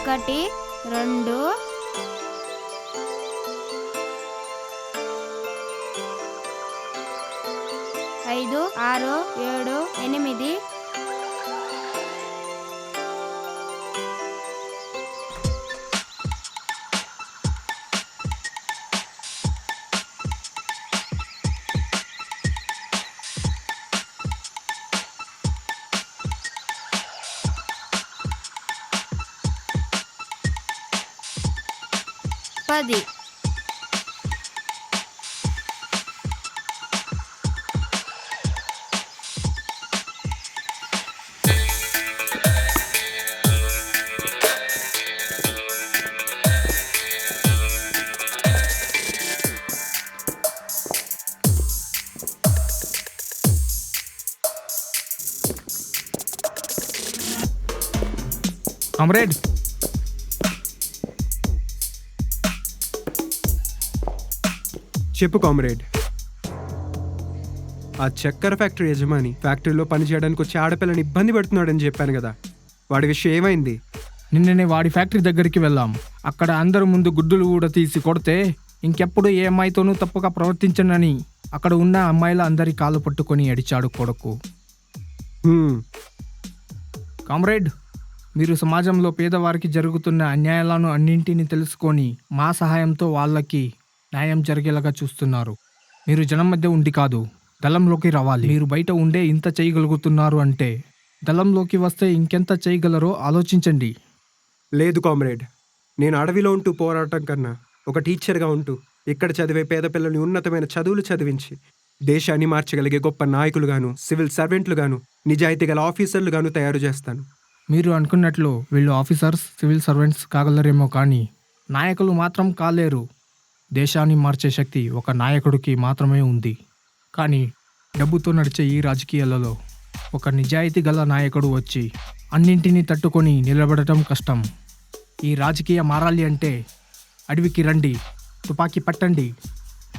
1 2 5 6 7 8 10 comrade, చెప్పు comrade. ఆ చక్కెర ఫ్యాక్టరీ యజమాని ఫ్యాక్టరీలో పనిచేయడానికి వచ్చి ఆడపిల్లని ఇబ్బంది పెడుతున్నాడని చెప్పాను కదా, వాడి విషయం ఏమైంది? నిన్ననే వాడి ఫ్యాక్టరీ దగ్గరికి వెళ్ళాం. అక్కడ అందరి ముందు గుడ్డులు కూడా తీసి కొడితే ఇంకెప్పుడు ఏ అమ్మాయితోనూ తప్పుగా ప్రవర్తించనని అక్కడ ఉన్న అమ్మాయిల అందరి కాళ్ళు పట్టుకొని అడిచాడు కొడుకు. కామ్రేడ్, మీరు సమాజంలో పేదవారికి జరుగుతున్న అన్యాయాలను అన్నింటినీ తెలుసుకొని మా సహాయంతో వాళ్ళకి న్యాయం జరిగేలాగా చూస్తున్నారు. మీరు జనం మధ్య ఉండి కాదు, దళంలోకి రావాలి. మీరు బయట ఉండే ఇంత చేయగలుగుతున్నారు అంటే దళంలోకి వస్తే ఇంకెంత చేయగలరో ఆలోచించండి. లేదు కామ్రేడ్, నేను అడవిలో ఉంటూ పోరాటం కన్నా ఒక టీచర్గా ఉంటూ ఇక్కడ చదివే పేద పిల్లల్ని ఉన్నతమైన చదువులు చదివించి దేశాన్ని మార్చగలిగే గొప్ప నాయకులుగాను, సివిల్ సర్వెంట్లుగాను, నిజాయితీ గల ఆఫీసర్లుగాను తయారు చేస్తాను. మీరు అనుకున్నట్లు వీళ్ళు ఆఫీసర్స్, సివిల్ సర్వెంట్స్ కాగలరేమో కానీ నాయకులు మాత్రం కాలేరు. దేశాన్ని మార్చే శక్తి ఒక నాయకుడికి మాత్రమే ఉంది. కానీ డబ్బుతో నడిచే ఈ రాజకీయాలలో ఒక నిజాయితీ గల నాయకుడు వచ్చి అన్నింటినీ తట్టుకొని నిలబడటం కష్టం. ఈ రాజకీయ మారాలి అంటే అడవికి రండి, తుపాకీ పట్టండి.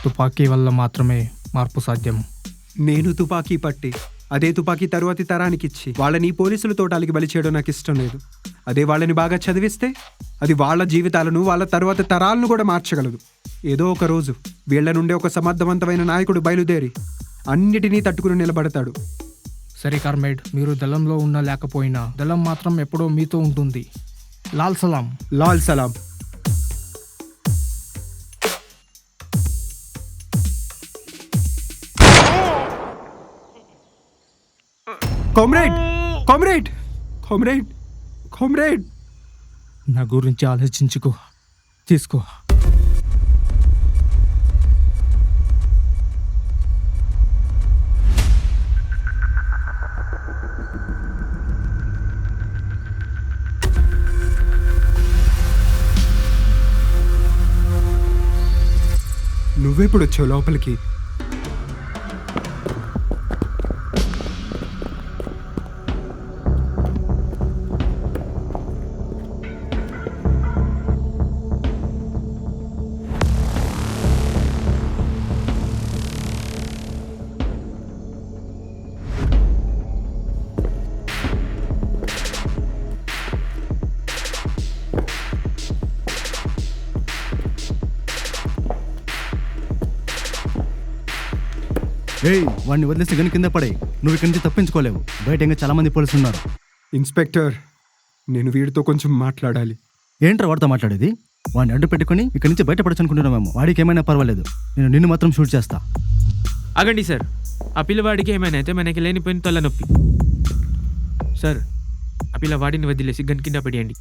తుపాకీ వల్ల మాత్రమే మార్పు సాధ్యం. నేను తుపాకీ పట్టి అదే తుపాకీ తరువాతి తరానికి ఇచ్చి వాళ్ళని పోలీసుల తోటాలకి బలి చేయడం నాకు ఇష్టం లేదు. అదే వాళ్ళని బాగా చదివిస్తే అది వాళ్ళ జీవితాలను, వాళ్ళ తరువాత తరాలను కూడా మార్చగలదు. ఏదో ఒక రోజు వీళ్ళ నుండి ఒక సమర్థవంతమైన నాయకుడు బయలుదేరి అన్నిటినీ తట్టుకుని నిలబడతాడు. సరే కార్మేడ్, మీరు దళంలో ఉన్నా లేకపోయినా దళం మాత్రం ఎప్పుడో మీతో ఉంటుంది. లాల్ సలాం. లాల్ సలాం. Comrade, comrade, comrade, comrade. నా గురించి ఆలోచించుకో, తీసుకో. నువ్వెప్పుడు వచ్చావు లోపలికి? వాడిని వదిలేసి గని కింద పడే. నువ్వు ఇక్కడి నుంచి తప్పించుకోలేవు. బయట ఇంకా చాలా మంది పోలీసులు ఉన్నారు. ఇన్స్పెక్టర్, నేను వీడితో కొంచెం మాట్లాడాలి. ఏంట్రా వాడితో మాట్లాడేది? వాడిని అడ్డు పెట్టుకుని ఇక్కడి నుంచి బయటపడచ్చు అనుకుంటున్నామేమో. వాడికి ఏమైనా పర్వాలేదు, నేను నిన్ను మాత్రం షూట్ చేస్తా. ఆగండి సార్, ఆ పిల్లవాడికి ఏమైనా అయితే మనకి లేనిపోయిన తలనొప్పి. సార్, ఆ పిల్లవాడిని వదిలేసి గన్ కింద పడేయండి.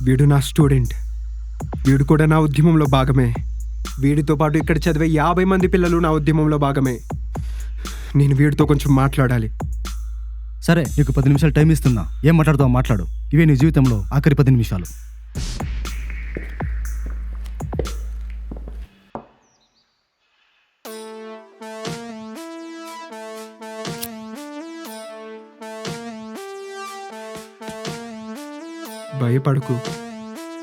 వీడు నా స్టూడెంట్, వీడు కూడా నా ఉద్యమంలో భాగమే. వీడితో పాటు ఇక్కడ చదివే 50 మంది పిల్లలు నా ఉద్యమంలో భాగమే. నేను వీడితో కొంచెం మాట్లాడాలి. సరే, నీకు 10 నిమిషాలు టైం ఇస్తున్నా. ఏం మాట్లాడుతావు మాట్లాడు. ఇవే నీ జీవితంలో ఆఖరి 10 నిమిషాలు. భయపడకు,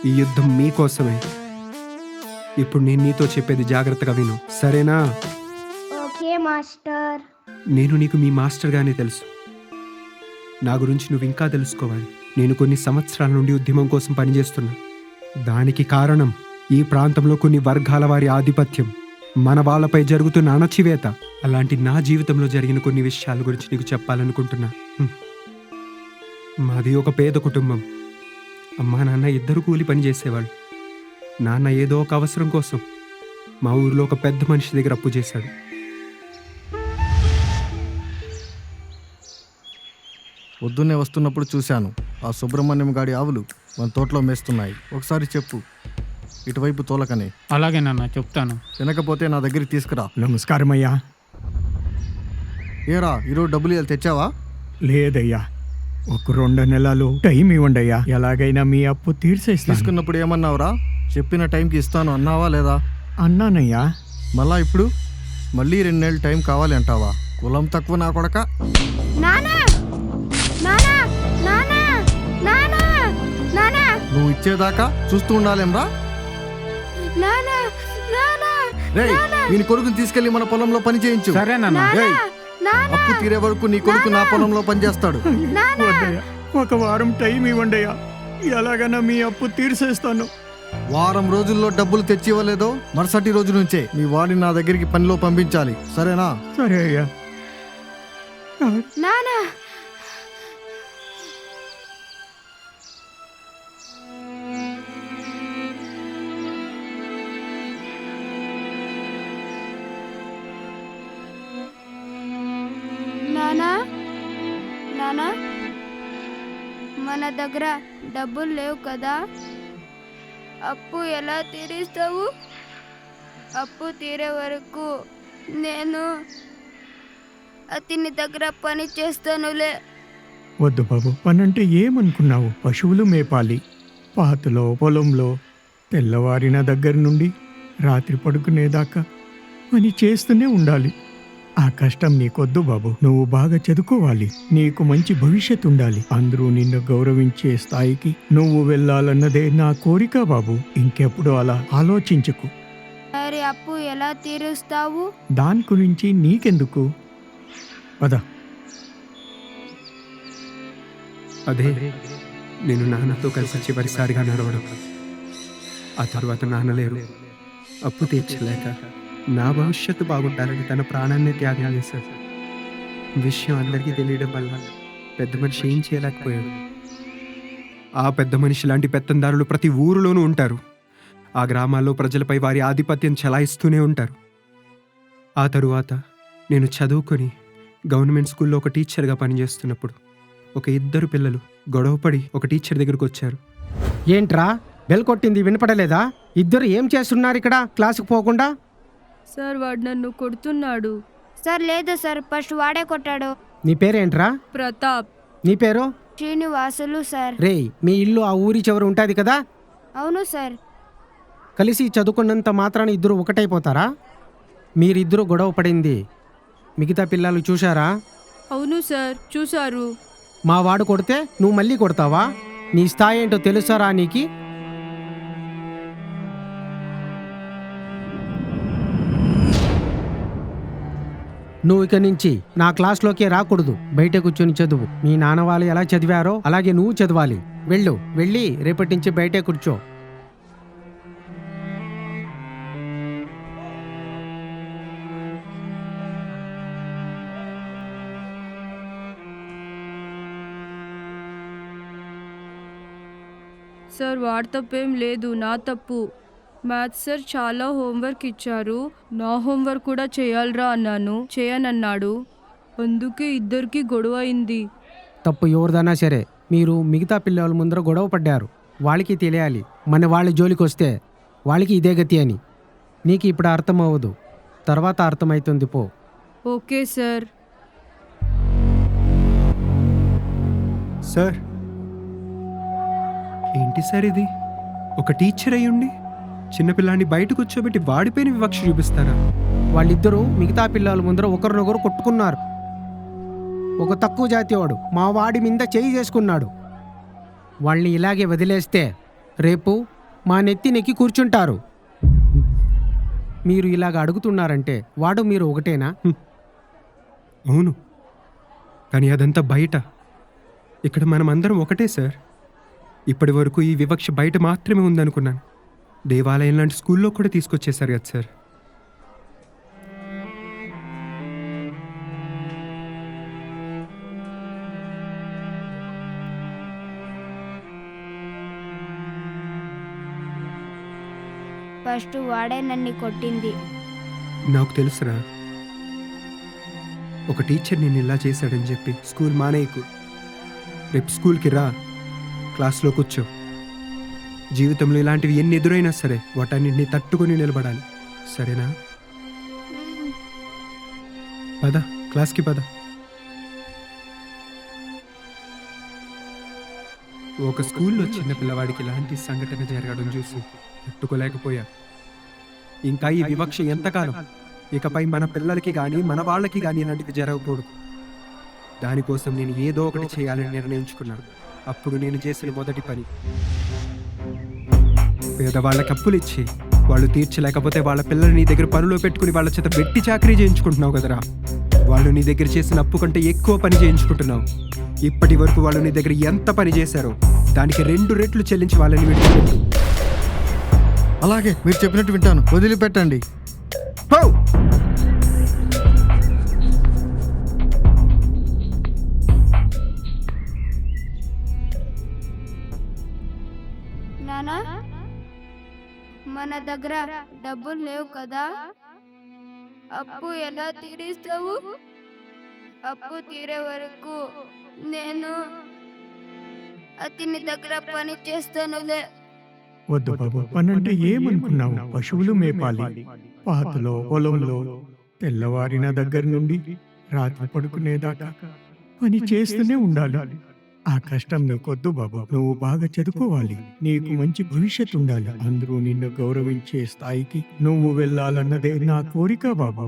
ఈ యుద్ధం మీకోసమే. ఇప్పుడు నేను నీతో చెప్పేది జాగ్రత్తగా విను, సరేనా? Okay master. నేను నీకు మీ మాస్టర్గానే తెలుసు. నా గురించి నువ్వు ఇంకా తెలుసుకోవాలి. నేను కొన్ని సంవత్సరాల నుండి ఉద్యమం కోసం పనిచేస్తున్నా. దానికి కారణం ఈ ప్రాంతంలో కొన్ని వర్గాల వారి ఆధిపత్యం, మన వాళ్ళపై జరుగుతున్న అణచివేత. అలాంటి నా జీవితంలో జరిగిన కొన్ని విషయాల గురించి నీకు చెప్పాలనుకుంటున్నా. మాది ఒక పేద కుటుంబం. అమ్మా నాన్న ఇద్దరు కూలి పని చేసేవాళ్ళు. నాన్న ఏదో ఒక అవసరం కోసం మా ఊరిలో ఒక పెద్ద మనిషి దగ్గర అప్పు చేశాడు. పొద్దున్నే వస్తున్నప్పుడు చూశాను ఆ సుబ్రహ్మణ్యం గాడి ఆవులు మన తోటలో మేస్తున్నాయి. ఒకసారి చెప్పు ఇటువైపు తోలకని. అలాగే నాన్న చెప్తాను. తినకపోతే నా దగ్గరికి తీసుకురా. నమస్కారం అయ్యా. ఏరా ఈరోజు డబ్బులు ఇవాళ తెచ్చావా? లేదయ్యా, ఒక 2 నెలలు టైం ఇవ్వండి అయ్యా, ఎలాగైనా మీ అప్పు తీర్చేస్తాను. తీసుకున్నప్పుడు ఏమన్నావురా? చెప్పిన టైంకి ఇస్తాను అన్నావా లేదా? అన్నానయ్యా. మళ్ళా ఇప్పుడు మళ్ళీ 2 నెలలు టైం కావాలి అంటావా? కులం తక్కువ నా కొడక. నానా నానా నానా నానా నానా నువ్వు ఇచ్చేదాకా చూస్తూ ఉండాలేమ్రా. నానా నానా రేయ్ వీని కొడుకుని తీసుకెళ్లి మన పొలంలో పని చేయించు. సరే నాన్న. రేయ్ నానా అప్పు తీరే వరకు నీ కొడుకు నా పొలంలో పనిచేస్తాడు. వద్దయ్యా, ఒక వారం టైం ఇవ్వండి అయ్యా, ఎలాగైనా మీ అప్పు తీర్చేస్తాను. వారం రోజుల్లో డబ్బులు తెచ్చి ఇవ్వలేదో మరుసటి రోజు నుంచే మీ వాడిని నా దగ్గరికి పనిలో పంపించాలి, సరేనా? సరే అయ్యా. నానా నానా నానా మన దగ్గర డబ్బులు లేవు కదా, అప్పు ఎలా తీరుస్తావు? అప్పు తీరే వరకు నేను అతని దగ్గర పని చేస్తానులే. వద్దు బాబు, పనంటే ఏమనుకున్నావు? పశువులు మేపాలి, పాతలో పొలంలో తెల్లవారిన దగ్గర నుండి రాత్రి పడుకునేదాకా పని చేస్తూనే ఉండాలి. ఆ కష్టం నీకొద్దు బాబు. నువ్వు బాగా చదువుకోవాలి, నీకు మంచి భవిష్యత్తు ఉండాలి, అందరూ నిన్ను గౌరవించే స్థాయికి నువ్వు వెళ్ళాలన్నదే నా కోరిక బాబు. ఇంకెప్పుడు అలా ఆలోచించకు. మరి అప్పు ఎలా తీరుస్తావు? దాని గురించి నీకెందుకు, పద. అదే నేను నాన్నతో కలిసి చివరిసారిగా నడవడం. ఆ తర్వాత నాన్న లేరు. అప్పు తీర్చలేక నా భవిష్యత్తు బాగుండాలని తన ప్రాణాన్ని త్యాగం చేశాడు. విషయం అందరికీ తెలియడం వల్ల పెద్ద మనిషి ఏం చేయలేకపోయాడు. ఆ పెద్ద మనిషి లాంటి పెత్తందారులు ప్రతి ఊరిలోనూ ఉంటారు. ఆ గ్రామాల్లో ప్రజలపై వారి ఆధిపత్యం చెలాయిస్తూనే ఉంటారు. ఆ తరువాత నేను చదువుకొని గవర్నమెంట్ స్కూల్లో ఒక టీచర్గా పనిచేస్తున్నప్పుడు ఒక 2 పిల్లలు గొడవపడి ఒక టీచర్ దగ్గరకు వచ్చారు. ఏంట్రా బెల్ కొట్టింది వినపడలేదా? ఇద్దరు ఏం చేస్తున్నారు ఇక్కడ క్లాసుకు పోకుండా? సార్ వాడు నన్ను కొడుతున్నాడు. సార్ లేదు సార్, ఫస్ట్ వాడే కొట్టాడు. నీ పేరేంట్రా? ప్రతాప్. నీ పేరు? శ్రీనివాసులు సార్. రేయ్ మీ ఇల్లు ఆ ఊరి చివరి ఉంటుంది కదా? అవును సార్. కలిసి చదువుకున్నంత మాత్రాన ఇద్దరు ఒకటైపోతారా? మీరిద్దరూ గొడవ పడింది మిగతా పిల్లలు చూశారా? అవును సార్ చూశారు. మా వాడు కొడితే నువ్వు మళ్ళీ కొడతావా? నీ స్థాయి ఏంటో తెలుసారా నీకి? నువ్వు ఇక నుంచి నా క్లాస్లోకే రాకూడదు, బయట కూర్చొని చదువు. మీ నాన్న వాళ్ళు ఎలా చదివారో అలాగే నువ్వు చదవాలి. వెళ్ళి రేపటి నుంచి బయటే కూర్చో. సార్ వాడి తప్పేం లేదు, నా తప్పు. మ్యాథ్స్ సార్ చాలా హోంవర్క్ ఇచ్చారు. నా హోంవర్క్ కూడా చేయాలరా అన్నాను, చేయనన్నాడు. అందుకే ఇద్దరికి గొడవ అయింది. తప్పు ఎవరిదైనా సరే మీరు మిగతా పిల్లల ముందర గొడవ పడ్డారు. వాళ్ళకి తెలియాలి మన వాళ్ళ జోలికి వస్తే వాళ్ళకి ఇదే గతి అని. నీకు ఇప్పుడు అర్థం అవ్వదు, తర్వాత అర్థమవుతుంది పో. Okay sir. సార్ ఏంటి సార్ ఇది? ఒక టీచర్ అయ్యుండి చిన్నపిల్లాన్ని బయట కూర్చోబెట్టి వాడిపైన వివక్ష చూపిస్తారా? వాళ్ళిద్దరూ మిగతా పిల్లల ముందర ఒకరినొకరు కొట్టుకున్నారు. ఒక తక్కువ జాతి వాడు మా వాడి మీద చేయి చేసుకున్నాడు. వాళ్ళని ఇలాగే వదిలేస్తే రేపు మా నెత్తినెక్కి కూర్చుంటారు. మీరు ఇలాగ అడుగుతున్నారంటే వాడు మీరు ఒకటేనా? అవును, కానీ అదంతా బయట. ఇక్కడ మనం అందరం ఒకటే సార్. ఇప్పటి వరకు ఈ వివక్ష బయట మాత్రమే ఉందనుకున్నాను. దేవాలయం లాంటి స్కూల్లో కూడా తీసుకొచ్చేసారు కదా సార్. ఫస్ట్ వాడే నన్ను కొట్టింది. నాకు తెలుసురా, ఒక టీచర్ నేను ఇలా చేశాడని చెప్పి స్కూల్ మానేయకు. రేపు స్కూల్కి రా, క్లాస్లో కూర్చో. జీవితంలో ఇలాంటివి ఎన్ని ఎదురైనా సరే వాటన్నింటినీ తట్టుకొని నిలబడాలి, సరేనా? పద, క్లాస్కి పద. ఒక స్కూల్లో చిన్న పిల్లవాడికి ఇలాంటి సంఘటన జరగడం చూసి తట్టుకోలేకపోయా. ఇంకా ఈ వివక్ష ఎంతకాలం? ఇకపై మన పిల్లలకి కానీ మన వాళ్ళకి కానీ ఇలాంటివి జరగకూడదు. దానికోసం నేను ఏదో ఒకటి చేయాలని నిర్ణయించుకున్నాను. అప్పుడు నేను చేసిన మొదటి పని, పేదవాళ్ళకి అప్పులు ఇచ్చి వాళ్ళు తీర్చలేకపోతే వాళ్ళ పిల్లల్ని నీ దగ్గర పనిలో పెట్టుకుని వాళ్ళ చేత వెట్టి చాకరీ చేయించుకుంటున్నావు కదరా. వాళ్ళు నీ దగ్గర చేసిన అప్పు కంటే ఎక్కువ పని చేయించుకుంటున్నావు. ఇప్పటి వరకు వాళ్ళు నీ దగ్గర ఎంత పని చేశారో దానికి 2 రెట్లు చెల్లించి వాళ్ళని విడిచిపెట్టు. అలాగే, మీరు చెప్పినట్టు వింటాను. వదిలిపెట్టండి. హో! నానా, మన దగ్గర డబ్బులు లేవు కదా, అప్పు ఎలా తీరుస్తావు? అప్పు తీరే వరకు నేను అతని దగ్గర పని చేస్తానులే. వద్దు బాబు, పనంటే ఏమనుకున్నావు? పశువులు మేపాలి, పాతలో పొలంలో తెల్లవారిన దగ్గర నుండి రాత్రి పడుకునేదాకా పని చేస్తూనే ఉండాలి. ఆ కష్టం నీకొద్దు బాబు. నువ్వు బాగా చదువుకోవాలి, నీకు మంచి భవిష్యత్తు ఉండాలి. అందరూ నిన్ను గౌరవించే స్థాయికి నువ్వు వెళ్ళాలన్నదే నా కోరిక బాబు.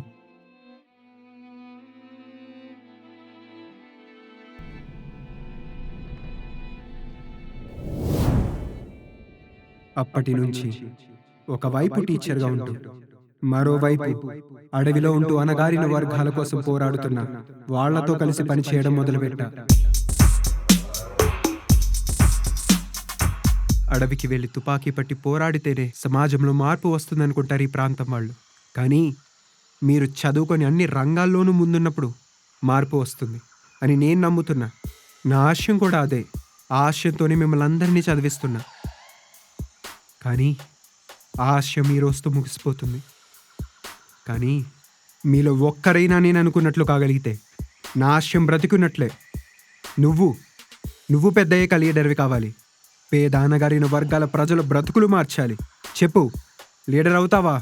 అప్పటి నుంచి ఒకవైపు టీచర్గా ఉంటూ మరోవైపు అడవిలో ఉంటూ అణగారిన వర్గాల కోసం పోరాడుతున్న వాళ్లతో కలిసి పనిచేయడం మొదలుపెట్టా. అడవికి వెళ్ళి తుపాకీ పట్టి పోరాడితేనే సమాజంలో మార్పు వస్తుందనుకుంటారు ఈ ప్రాంతం వాళ్ళు. కానీ మీరు చదువుకొని అన్ని రంగాల్లోనూ ముందున్నప్పుడు మార్పు వస్తుంది అని నేను నమ్ముతున్నా. నా ఆశయం కూడా అదే. ఆ ఆశయంతోనే మిమ్మల్ని అందరినీ చదివిస్తున్నా. కానీ ఆ ఆశయం ఈ రోజుతో ముగిసిపోతుంది. కానీ మీలో ఒక్కరైనా నేను అనుకున్నట్లు కాగలిగితే నా ఆశయం బ్రతికున్నట్లే. నువ్వు పెద్దయ్యాక లీడర్వి కావాలి. పేద అనగారిన వర్గాల ప్రజల బ్రతుకులు మార్చాలి. చెప్పు, లీడర్ అవుతావా?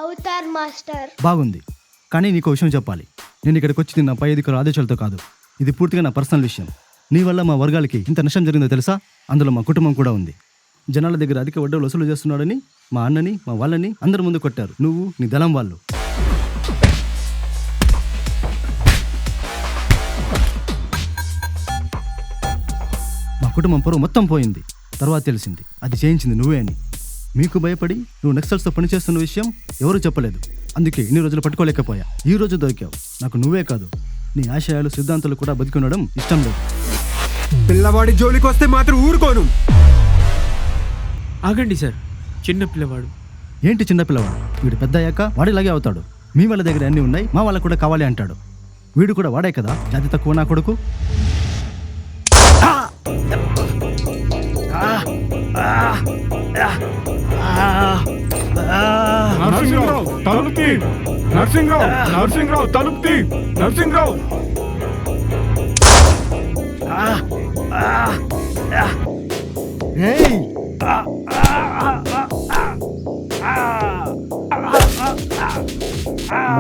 అవుతారు మాస్టర్. బాగుంది, కానీ నీకు విషయం చెప్పాలి. నేను ఇక్కడికి వచ్చింది నా పై అధికారుల ఆదేశాలతో కాదు. ఇది పూర్తిగా నా పర్సనల్ విషయం. నీ వల్ల మా వర్గాలకి ఇంత నష్టం జరిగిందో తెలుసా? అందులో మా కుటుంబం కూడా ఉంది. జనాల దగ్గర అధిక వడ్డీలు వసూలు చేస్తున్నాడని మా అన్నని, మా వాళ్ళని అందరి ముందు కొట్టారు. నువ్వు, నీ దళం వాళ్ళు. మా కుటుంబం పరువు మొత్తం పోయింది. తర్వాత తెలిసింది అది చేయించింది నువ్వే అని. మీకు భయపడి నువ్వు నక్సల్స్తో పనిచేస్తున్న విషయం ఎవరూ చెప్పలేదు. అందుకే ఇన్ని రోజులు పట్టుకోలేకపోయా. ఈ రోజు దొరికావు. నాకు నువ్వే కాదు, నీ ఆశయాలు, సిద్ధాంతాలు కూడా బతికొనడం ఇష్టం లేదు. పిల్లవాడి జోలికి వస్తే మాత్రం ఊరుకోను. ఆగండి సార్, చిన్న పిల్లవాడు. ఏంటి చిన్న పిల్లవాడు? వీడు పెద్ద అయ్యాక వాడిలాగే అవుతాడు. మీ వాళ్ళ దగ్గర అన్నీ ఉన్నాయి, మా వాళ్ళకు కూడా కావాలి అంటాడు. వీడు కూడా వాడే కదా, జాతి తక్కువ నా కొడుకు.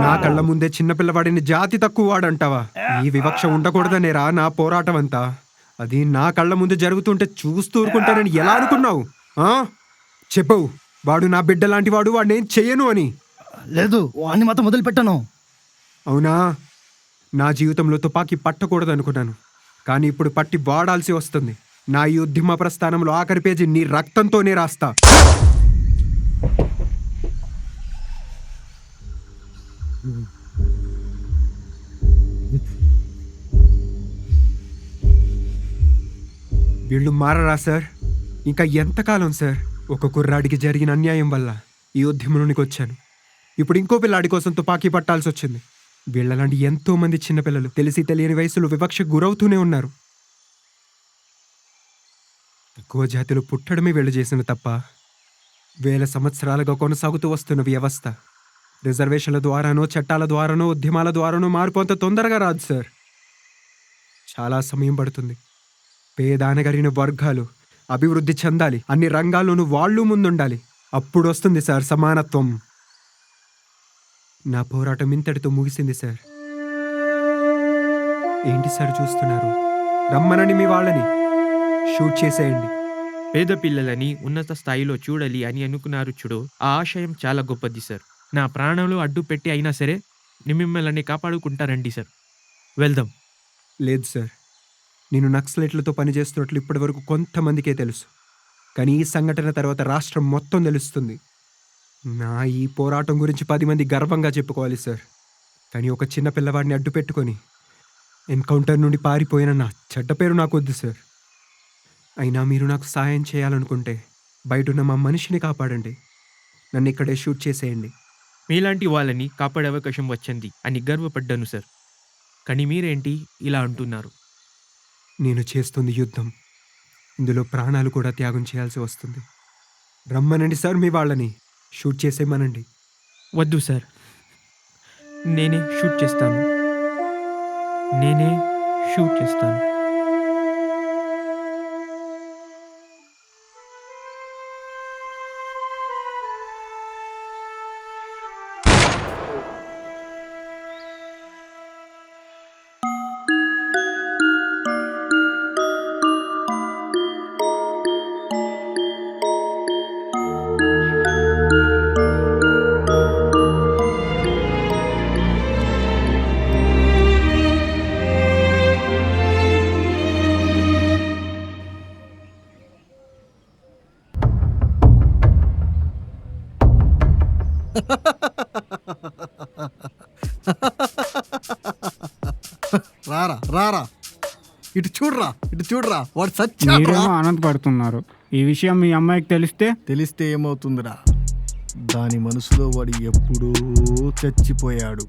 నా కళ్ళ ముందే చిన్నపిల్లవాడిని జాతి తక్కువ వాడంటావా? ఈ వివక్ష ఉండకూడదనేరా నా పోరాటం అంతా. అది నా కళ్ళ ముందు జరుగుతుంటే చూస్తూ ఊరుకుంటానని ఎలా అనుకున్నావు? చెప్పవు, వాడు నా బిడ్డ లాంటి వాడు, వాడినేం చెయ్యను అని. లేదు, వాడిని మాత్రం వదిలిపెట్టను. అవునా? నా జీవితంలో తుపాకీ పట్టకూడదు అనుకున్నాను, కానీ ఇప్పుడు పట్టి వాడాల్సి వస్తుంది. నా ఈ ఉద్యమ ప్రస్థానంలో ఆఖరి పేజీ నీ రక్తంతోనే రాస్తా. వీళ్ళు మారరా సార్? ఇంకా ఎంతకాలం సార్? ఒక కుర్రాడికి జరిగిన అన్యాయం వల్ల ఈ ఉద్యమంలోనికి వచ్చాను. ఇప్పుడు ఇంకో పిల్లాడి కోసం తుపాకీ పట్టాల్సి వచ్చింది. వీళ్ళలాంటి ఎంతో మంది చిన్నపిల్లలు తెలిసి తెలియని వయసులో వివక్షకు గురవుతూనే ఉన్నారు. తక్కువ జాతిలో పుట్టడమే వీళ్ళు చేసిన తప్ప, వేల సంవత్సరాలుగా కొనసాగుతూ వస్తున్న వ్యవస్థ రిజర్వేషన్ల ద్వారానో చట్టాల ద్వారానో ఉద్యమాల ద్వారానో మార్పు అంత తొందరగా రాదు సార్. చాలా సమయం పడుతుంది. పేదానగరిన వర్గాలు అభివృద్ధి చెందాలి, అన్ని రంగాల్లోనూ వాళ్ళు ముందుండాలి. అప్పుడు వస్తుంది సార్ సమానత్వం. నా పోరాటం ఇంతటితో ముగిసింది సార్. ఏంటి సార్ చూస్తున్నారు? రమ్మనని మీ వాళ్ళని షూట్ చేసేయండి. పేద పిల్లలని ఉన్నత స్థాయిలో చూడాలి అని అనుకున్నారు చూడు, ఆ ఆశయం చాలా గొప్పది సార్. నా ప్రాణంలో అడ్డు పెట్టి అయినా సరే మిమ్మల్ని కాపాడుకుంటారండి సార్. వెళ్దాం. లేదు సార్, నేను నక్సలైట్లతో పనిచేస్తున్నట్లు ఇప్పటివరకు కొంతమందికే తెలుసు. కానీ ఈ సంఘటన తర్వాత రాష్ట్రం మొత్తం తెలుస్తుంది. నా ఈ పోరాటం గురించి 10 మంది గర్వంగా చెప్పుకోవాలి సార్. కానీ ఒక చిన్న పిల్లవాడిని అడ్డు పెట్టుకొని ఎన్కౌంటర్ నుండి పారిపోయిన నా చెడ్డ పేరు నాకు వద్దు సార్. అయినా మీరు నాకు సాయం చేయాలనుకుంటే బయటున్న మా మనిషిని కాపాడండి. నన్ను ఇక్కడే షూట్ చేసేయండి. మీలాంటి వాళ్ళని కాపాడే అవకాశం వచ్చింది అని గర్వపడ్డాను సార్. కానీ మీరేంటి ఇలా అంటున్నారు? నేను చేస్తుంది యుద్ధం. ఇందులో ప్రాణాలు కూడా త్యాగం చేయాల్సి వస్తుంది. రమ్మనండి సార్, మీ వాళ్ళని షూట్ చేసేయమనండి. వద్దు సార్, నేనే షూట్ చేస్తాను. నేనే షూట్ చేస్తాను. రారా రారా, ఇటు చూడరా వాడు సచ్చాడు. మీరేమో ఆనందపడుతున్నారు. ఈ విషయం మీ అమ్మాయికి తెలిస్తే ఏమవుతుందిరా? దాని మనసులో వాడు ఎప్పుడూ చచ్చిపోయాడు.